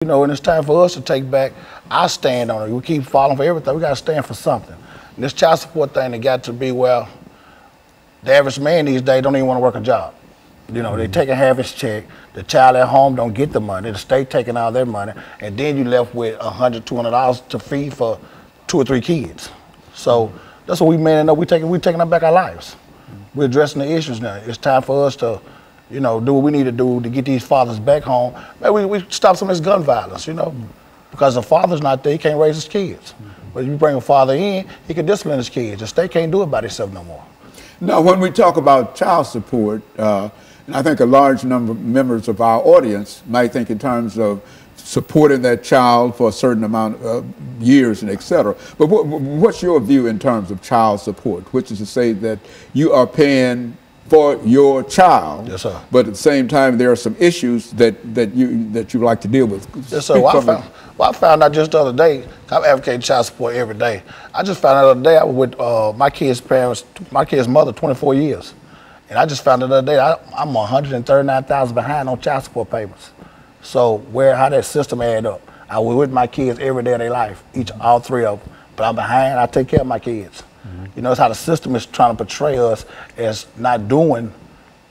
You know, and it's time for us to take back our stand on it. We keep falling for everything. We got to stand for something. And this child support thing, it got to be, well, the average man these days don't even want to work a job. You know, they taking half his check. The child at home don't get the money. The state taking all their money. And then you left with $100, $200 to feed for 2 or 3 kids. So that's what we men know. We taking back our lives. We're addressing the issues now. It's time for us to, you know, do what we need to do to get these fathers back home. Maybe we stop some of this gun violence, you know, because the father's not there, he can't raise his kids. But if you bring a father in, he can discipline his kids. The state can't do it by itself no more. Now, when we talk about child support, and I think a large number of members of our audience might think in terms of supporting that child for a certain amount of years and et cetera. But what's your view in terms of child support, which is to say that you are paying for your child, yes, sir. But at the same time there are some issues that you like to deal with. Yes, sir. I found out just the other day. I'm advocating child support every day. I just found out the other day I was with my kid's parents, my kid's mother, 24 years, and I just found out the other day I'm $139,000 behind on child support payments. So how that system add up? I was with my kids every day of their life, all 3 of them, but I'm behind. I take care of my kids. You know, it's how the system is trying to portray us as not doing,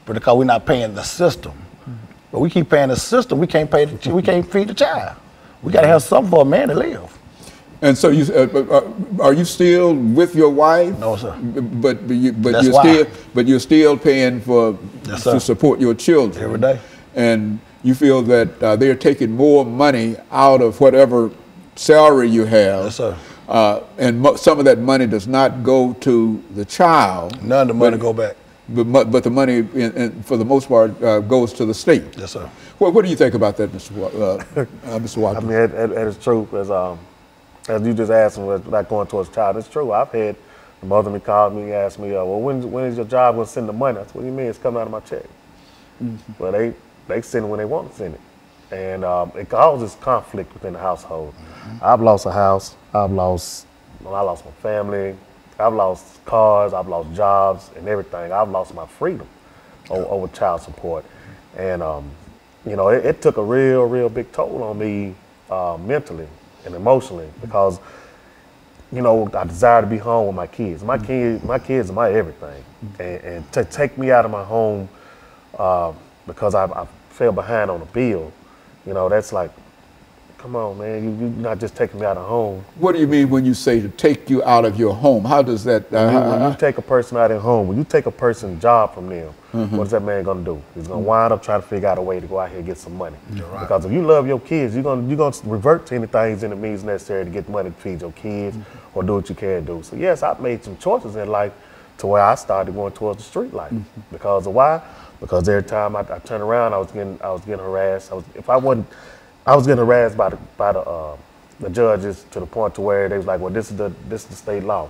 but because we're not paying the system. But we keep paying the system, we can't feed the child. We got to have something for a man to live. And so, are you still with your wife? No, sir. But you're still paying to support your children every day. And you feel that they're taking more money out of whatever salary you have. Yes, sir. And some of that money does not go to the child. None of the money go back. But the money, for the most part, goes to the state. Yes, sir. What do you think about that, Mr. Watkins? I mean, it is true. As you just asked me, about going towards child, it's true. I've had the mother me called me and asked me, well, when is your job going to send the money? I said, what do you mean? It's coming out of my check. Well, they send it when they want to send it. And it causes conflict within the household. I've lost a house. I lost my family. I've lost cars. I've lost jobs and everything. I've lost my freedom over child support. And, you know, it took a real big toll on me mentally and emotionally because, you know, I desire to be home with my kids. My kids are my everything. And to take me out of my home because I fell behind on a bill, you know, that's like, come on, man, you're not just taking me out of home. What do you mean when you say to take you out of your home? How does that? When you take a person out of their home, when you take a person's job from them, what is that man going to do? He's going to wind up trying to figure out a way to go out here and get some money. Right. Because if you love your kids, you're going to revert to anything in the means necessary to get money to feed your kids or do what you can do. So yes, I've made some choices in life to where I started going towards the street life. Because of why? Because every time I turned around, I was getting harassed. I was getting harassed by the judges to the point to where they was like, well, this is the state law.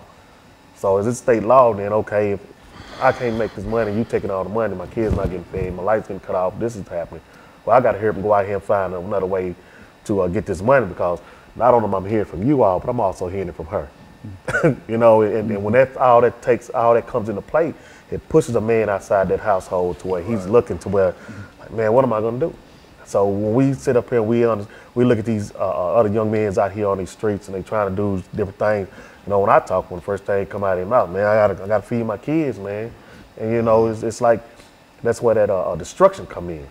So is it state law? Then okay, if I can't make this money, you taking all the money, my kids not getting paid, my lights getting cut off, this is happening. Well, I got to go out here and find another way to get this money because not only am I hearing from you all, but I'm also hearing it from her. You know, and when all that comes into play, it pushes a man outside that household to where he's looking to where, like, man, what am I going to do? So when we sit up here and we look at these other young men out here on these streets and they trying to do different things, you know, when I talk, when the first thing come out of their mouth, man, I gotta feed my kids, man. And you know, it's like, that's where that destruction come in.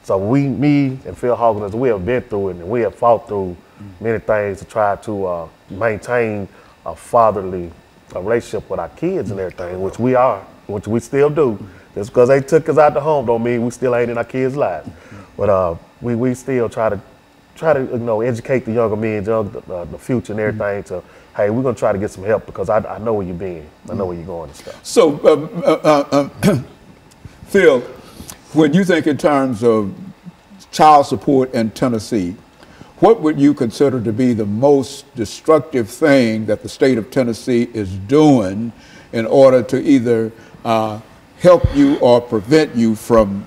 So me and PHawkins, we have been through it and we have fought through many things to try to maintain a fatherly relationship with our kids and everything, which we still do. Just because they took us out the home don't mean we still ain't in our kids' lives. But we still try to you know, educate the younger men, the future and everything to, hey, we're gonna try to get some help because I know where you're being, I know where you're going and stuff. So, Phil, when you think in terms of child support in Tennessee, what would you consider to be the most destructive thing that the state of Tennessee is doing in order to either help you or prevent you from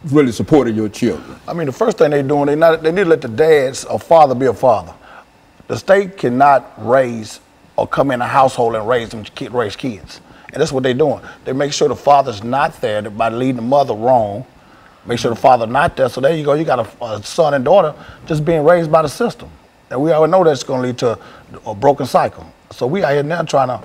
really supporting your children? I mean, the first thing they're doing, they need to let the dads or father be a father. The state cannot raise or come in a household and raise kids. And that's what they're doing. They make sure the father's not there by leading the mother wrong, Make sure the father not there. So there you go. You got a son and daughter just being raised by the system. And we already know that's going to lead to a broken cycle. So we out here now trying to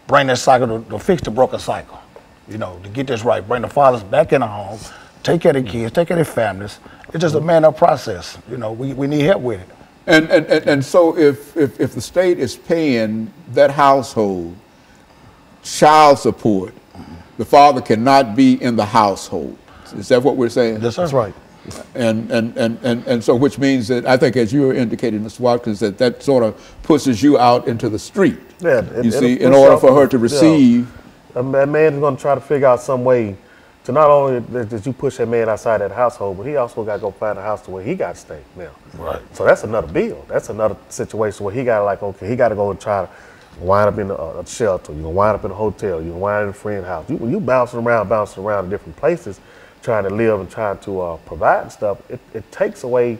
bring that cycle to fix the broken cycle. You know, to get this right. Bring the fathers back in the home, take care of the kids, take care of their families. It's just a man-up process. You know, we need help with it. And so if the state is paying that household child support, the father cannot be in the household. Is that what we're saying? That's right. And so which means that I think, as you were indicating, Mr. Watkins, that sort of pushes you out into the street. Yeah, you see, in order for her to receive. A man is going to try to figure out some way to not only that you push that man outside that household, but he also got to go find a house to where he got to stay now. Right. So that's another bill. That's another situation where he got to, like, okay, he got to go and try to wind up in a shelter. You're going to wind up in a hotel. You're going to wind up in a friend's house. You bouncing around in different places, trying to live and trying to provide and stuff. It takes away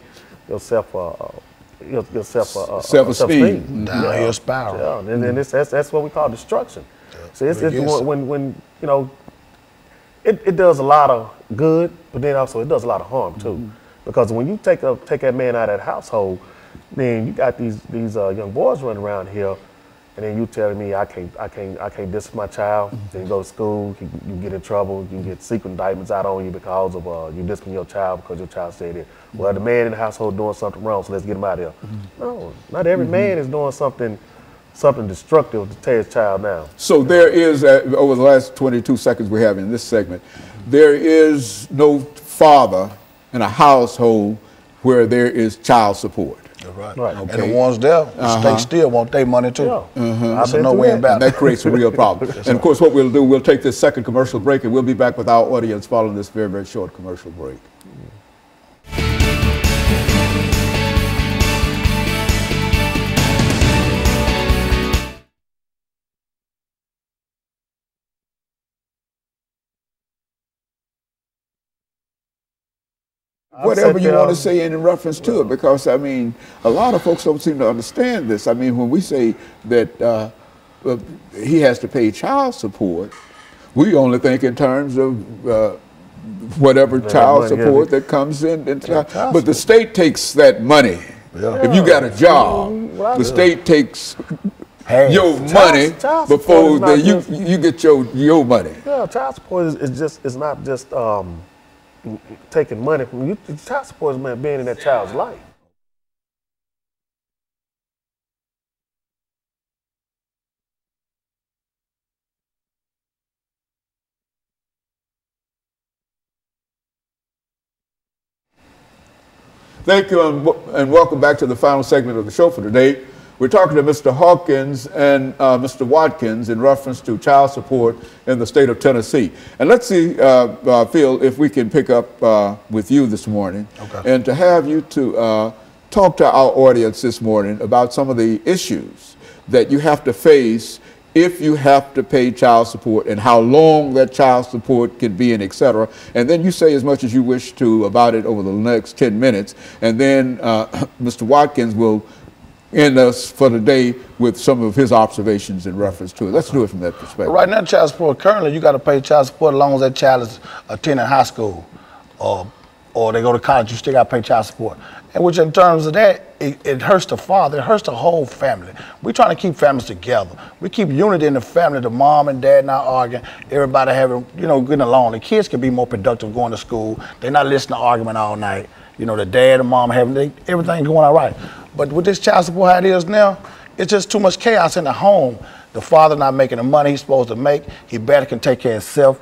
your self-esteem. Downhill spiral. Yeah, and that's what we call destruction. So it's when you know, it does a lot of good, but then also it does a lot of harm too. Because when you take that man out of that household, then you got these young boys running around here, and then you telling me I can't discipline my child. Then you go to school, you get in trouble, you get secret indictments out on you because of you discipline your child because your child stayed there. Well, the man in the household doing something wrong, so let's get him out of here. No, not every man is doing something destructive to tear his child down. So there is, over the last 22 seconds we have in this segment, there is no father in a household where there is child support. Right. Okay. And the ones there, the state still want their money too. Yeah. That's a no-win battle. And that creates a real problem. And of course what we'll do, we'll take this second commercial break and we'll be back with our audience following this very, very short commercial break. Whatever you want to say in reference to it, because I mean, a lot of folks don't seem to understand this. I mean, when we say that he has to pay child support, we only think in terms of whatever child support that comes in. But the state takes that money. Yeah. If you got a job, the state takes your money before you get your money. Yeah, child support is not just taking money from you. Child support is being in that child's life. Thank you, and welcome back to the final segment of the show for today. We're talking to Mr. Hawkins and Mr. Watkins in reference to child support in the state of Tennessee. And let's see, Phil, if we can pick up with you this morning, and to have you to talk to our audience this morning about some of the issues that you have to face if you have to pay child support and how long that child support can be and et cetera. And then you say as much as you wish to about it over the next 10 minutes. And then Mr. Watkins will end us for the day with some of his observations in reference to it. Let's do it from that perspective. Right now, child support, currently you got to pay child support as long as that child is attending high school or they go to college, you still got to pay child support. And which in terms of that, it hurts the father, it hurts the whole family. We're trying to keep families together. We keep unity in the family, the mom and dad not arguing, everybody having, getting along. The kids can be more productive going to school. They're not listening to argument all night. The dad and mom having everything going all right. But with this child support how it is now, it's just too much chaos in the home. The father not making the money he's supposed to make. He better can take care of himself.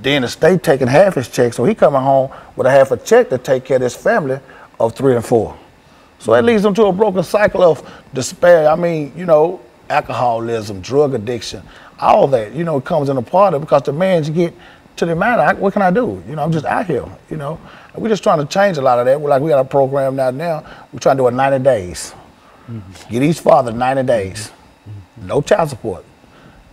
Then the state taking half his check, so he coming home with a half a check to take care of his family of 3 and 4. So that leads them to a broken cycle of despair. I mean, alcoholism, drug addiction, all that, comes in a part of it because the man get to the man, what can I do? I'm just out here, And we're just trying to change a lot of that. We got a program now. We're trying to do it 90 days. Get each father 90 days. No child support.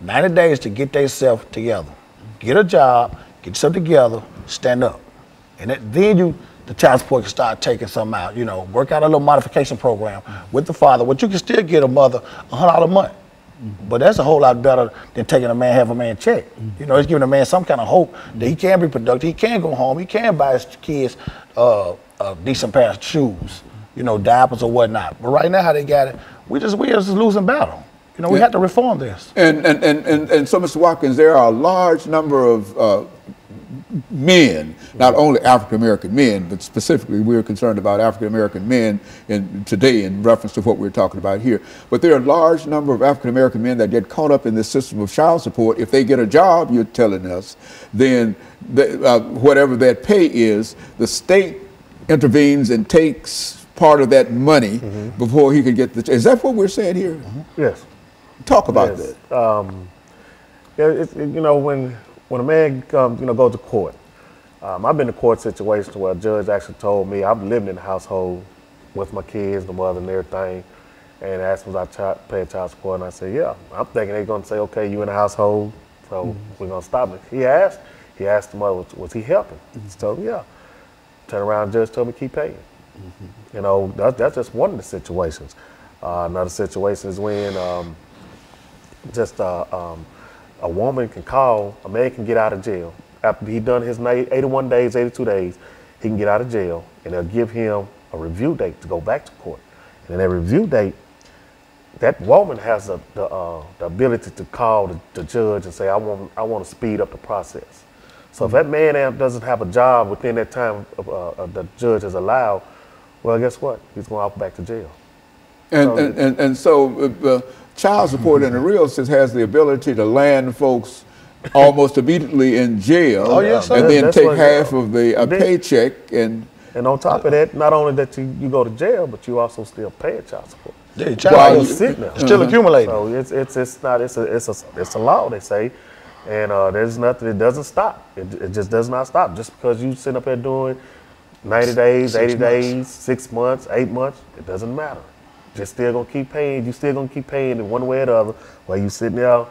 90 days to get themselves together. Get a job, get yourself together, stand up. And then the child support can start taking some out, work out a little modification program with the father, but you can still get a mother $100 a month. But that's a whole lot better than taking a man, have a man check. You know, it's giving a man some kind of hope that he can be productive, he can go home, he can buy his kids a decent pair of shoes, you know, diapers or whatnot. But right now, how they got it, we just losing battle. You know, we have to reform this. And so, Mr. Watkins, there are a large number of men, not only African-American men, but specifically we're concerned about African-American men today in reference to what we're talking about here. But there are a large number of African-American men that get caught up in this system of child support. If they get a job, you're telling us, then whatever that pay is, the state intervenes and takes part of that money before he can get the. Is that what we're saying here? Yes. Talk about that. Yeah, you know, when a man comes, you know, goes to court, I've been in court situations where a judge actually told me I'm living in the household with my kids, the mother, and everything, and asked me if I pay child support, and I said, yeah. I'm thinking they're going to say, okay, you in the household, so we're going to stop it. He asked the mother, was he helping? She told him, yeah. Turn around, judge told me keep paying. You know, that's just one of the situations. Another situation is when a woman can call, a man can get out of jail. After he done his 81 days, 82 days, he can get out of jail, and they'll give him a review date to go back to court. And in that review date, that woman has the ability to call the judge and say, I want to speed up the process. So if that man doesn't have a job within that time the judge has allowed, well, guess what? He's going off back to jail. And so child support in the real sense has the ability to land folks almost immediately in jail, and then take half of the paycheck. And on top of that, not only that you go to jail, but you also still pay child support. Yeah, child sitting there. Still accumulating. So it's a law, they say, and there's nothing. It doesn't stop. It just does not stop. Just because you sit up there doing 90 days, 80 days, 6 months, 8 months, it doesn't matter. You're still gonna keep paying. You still gonna keep paying in one way or the other. While you sitting there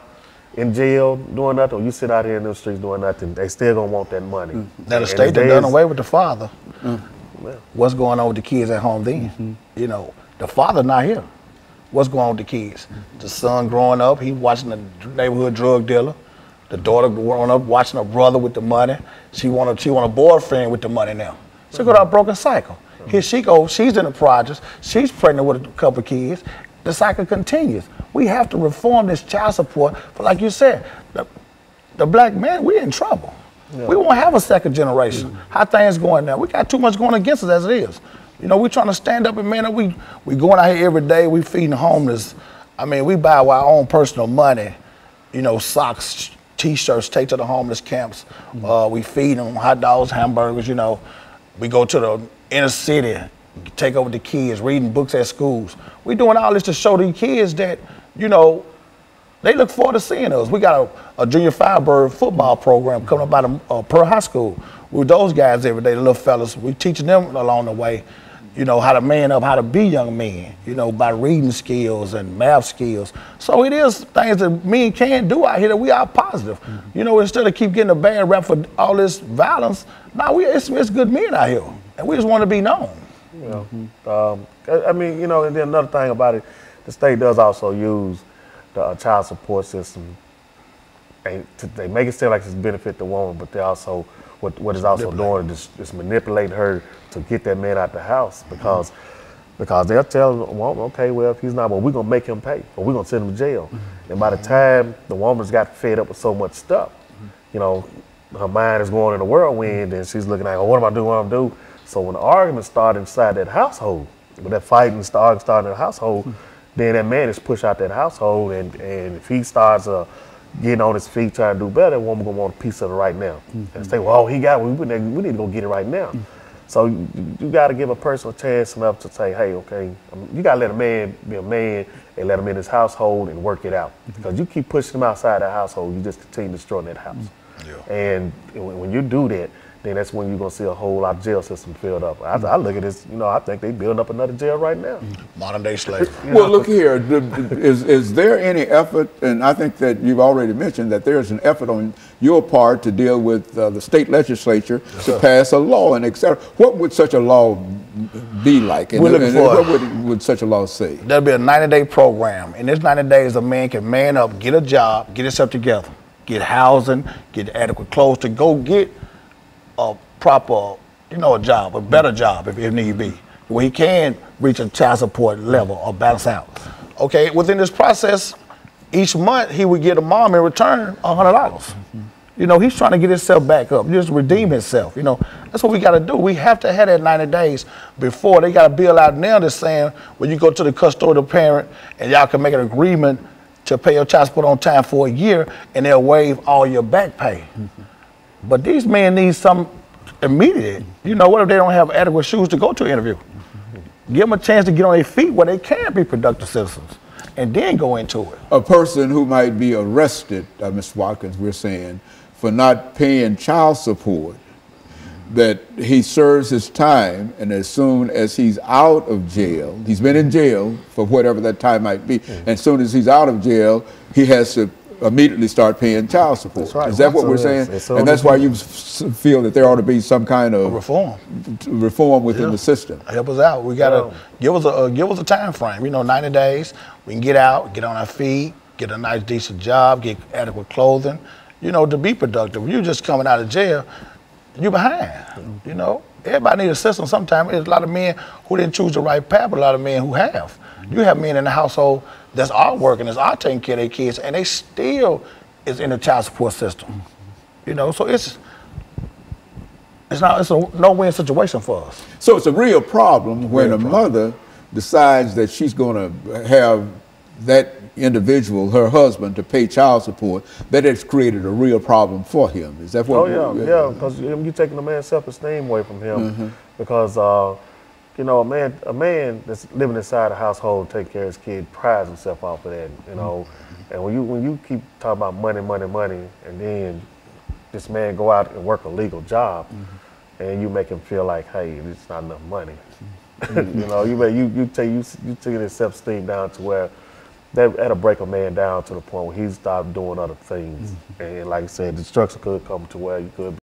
in jail doing nothing, or you sit out here in the streets doing nothing, they still gonna want that money. Now the state done done away with the father. What's going on with the kids at home then? You know, the father not here. What's going on with the kids? The son growing up, he watching the neighborhood drug dealer. The daughter growing up watching her brother with the money. She want a boyfriend with the money now. She got a broken cycle. Here she goes, she's in the projects, she's pregnant with a couple of kids, the cycle continues. We have to reform this child support, but like you said, the black man, we're in trouble. Yeah. We won't have a second generation. How things going now? We got too much going against us as it is. You know, we're trying to stand up and man up, we going out here every day, we feeding homeless. I mean, we buy our own personal money, you know, socks, t-shirts, take to the homeless camps. We feed them hot dogs, hamburgers, you know. We go to the inner city, take over the kids, reading books at schools. We're doing all this to show the kids that, you know, they look forward to seeing us. We got a junior Firebird football program coming up out of Pearl High School. With those guys every day, the little fellas, we teaching them along the way, you know, how to man up, how to be young men, you know, by reading skills and math skills. So it is things that men can do out here that we are positive. You know, instead of keep getting a bad rap for all this violence, it's good men out here. And we just want to be known. You know, I mean, you know, and then another thing about it, the state does also use the child support system. They make it seem like it's benefit the woman, but they also, what is also doing is manipulating her to get that man out the house because they'll tell the woman, okay, well, if he's not, well, we're going to make him pay or we're going to send him to jail. And by the time the woman's got fed up with so much stuff, you know, her mind is going in a whirlwind and she's looking like, oh, what am I doing, what am I doing? So when the argument started inside that household, when that fighting started in the household, then that man is pushed out that household, and if he starts getting on his feet trying to do better, that woman gonna want a piece of it right now. And say, well, we need to go get it right now. So you got to give a person a chance enough to say, hey, okay, you got to let a man be a man and let him in his household and work it out. Because you keep pushing him outside that household, you just continue destroying that house. And when you do that, then that's when you're gonna see a whole lot of jail system filled up. I look at this, I think they building up another jail right now. Modern day slavery. Well, look here, is there any effort, and I think that you've already mentioned that there's an effort on your part to deal with the state legislature to pass a law and et cetera. What would such a law be like? And, what would such a law say? There'll be a 90-day program. In this 90 days, a man can man up, get a job, get himself together, get housing, get adequate clothes to go get a proper, a job, a better job if need be, where he can reach a child support level or balance out. Okay, within this process, each month he would get a mom in return $100. He's trying to get himself back up, just redeem himself. That's what we got to do. We have to have that 90 days before. They got a bill out now that's saying when you go to the custodial parent and y'all can make an agreement to pay your child support on time for a year and they'll waive all your back pay. But these men need some immediate. What if they don't have adequate shoes to go to an interview? Give them a chance to get on their feet where they can be productive citizens and then go into it. A person who might be arrested, Mr. Watkins, we're saying, for not paying child support, that he serves his time, and as soon as he's out of jail, he's been in jail for whatever that time might be, and as soon as he's out of jail, he has to immediately start paying child support. That's right. Is that what we're saying? And that's why you feel that there ought to be some kind of reform within the system. Help us out. We gotta give us a time frame. 90 days. We can get out, get on our feet, get a nice decent job, get adequate clothing. To be productive. You just coming out of jail, you behind. Everybody needs assistance. Sometimes there's a lot of men who didn't choose the right path, but a lot of men who have. You have men in the household that's all working, that's all taking care of their kids, and they still is in the child support system. So it's a no-win situation for us. So it's a real problem when a mother decides that she's going to have that individual, her husband, to pay child support. That has created a real problem for him. Is that what? Yeah, because you're taking a man's self-esteem away from him, because a man that's living inside a household, taking care of his kid, prides himself off of that. And when you keep talking about money, and then this man go out and work a legal job, and you make him feel like, hey, it's not enough money. you take his self-esteem down to where that'll break a man down to the point where he stopped doing other things. And like I said, destruction could come to where you could